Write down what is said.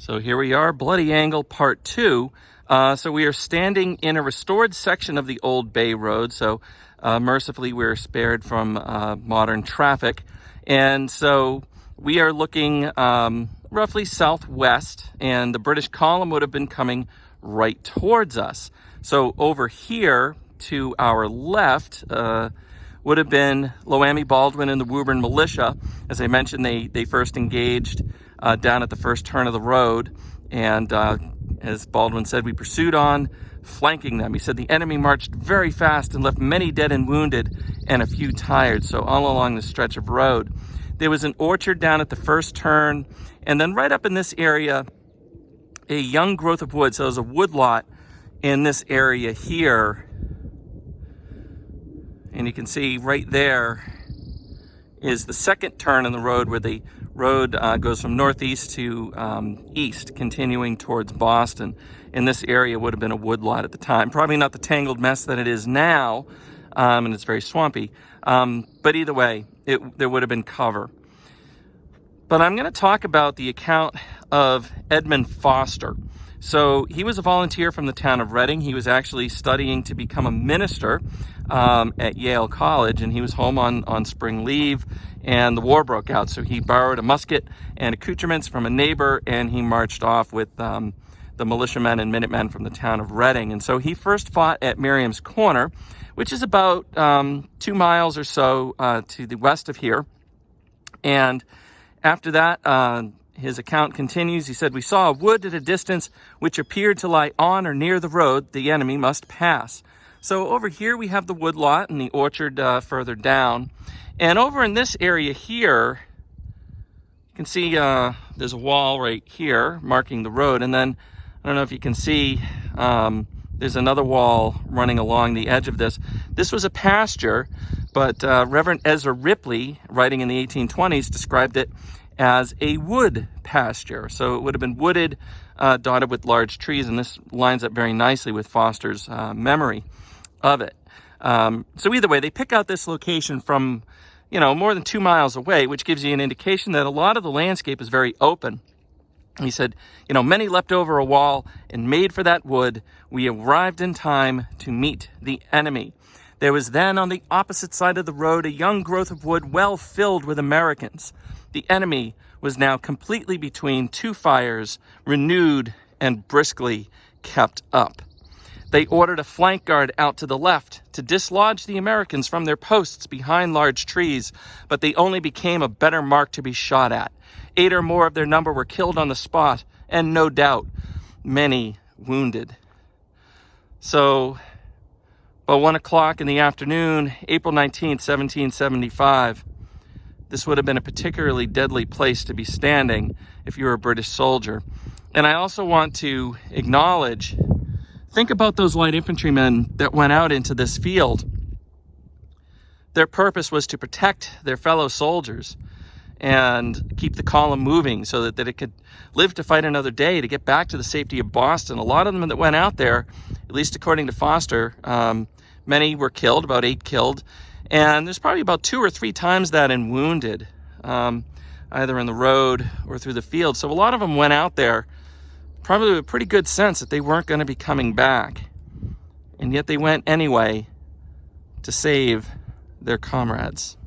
So here we are, Bloody Angle Part 2. So we are standing in a restored section of the old Bay Road. So mercifully we're spared from modern traffic. And so we are looking roughly southwest, and the British column would have been coming right towards us. So over here to our left would have been Loami Baldwin and the Woburn Militia. As I mentioned, they first engaged down at the first turn of the road, and as Baldwin said, we pursued on, flanking them. He said the enemy marched very fast and left many dead and wounded and a few tired. So all along the stretch of road, there was an orchard down at the first turn, and then right up in this area, a young growth of wood. So there's a wood lot in this area here, and you can see right there is the second turn in the road, where the road goes from northeast to east, continuing towards Boston. In this area would have been a woodlot at the time. Probably not the tangled mess that it is now, and it's very swampy. But either way, there would have been cover. But I'm going to talk about the account of Edmond Foster. So he was a volunteer from the town of Reading. He was actually studying to become a minister at Yale College, and he was home on spring leave, and the war broke out. So he borrowed a musket and accoutrements from a neighbor, and he marched off with the militiamen and Minutemen from the town of Reading. And so he first fought at Miriam's Corner, which is about 2 miles or so to the west of here. And after that, his account continues. He said, "We saw a wood at a distance which appeared to lie on or near the road the enemy must pass." So over here we have the wood lot and the orchard further down. And over in this area here, you can see there's a wall right here marking the road. And then, I don't know if you can see, there's another wall running along the edge of this. This was a pasture, but Reverend Ezra Ripley, writing in the 1820s, described it as a wood pasture. So it would have been wooded, dotted with large trees, and this lines up very nicely with Foster's memory of it. So either way, they pick out this location from, more than 2 miles away, which gives you an indication that a lot of the landscape is very open. He said, many leapt over a wall and made for that wood. We arrived in time to meet the enemy. There was then on the opposite side of the road a young growth of wood well filled with Americans. The enemy was now completely between two fires, renewed and briskly kept up. They ordered a flank guard out to the left to dislodge the Americans from their posts behind large trees, but they only became a better mark to be shot at. 8 or more of their number were killed on the spot, and no doubt many wounded. So, about 1 o'clock in the afternoon, April 19th, 1775, this would have been a particularly deadly place to be standing if you were a British soldier. And I also want to acknowledge, think about those light infantrymen that went out into this field. Their purpose was to protect their fellow soldiers and keep the column moving so that it could live to fight another day, to get back to the safety of Boston. A lot of them that went out there, at least according to Foster, many were killed, about 8 killed. And there's probably about 2 or 3 times that in wounded, either in the road or through the field. So a lot of them went out there probably with a pretty good sense that they weren't going to be coming back. And yet they went anyway to save their comrades.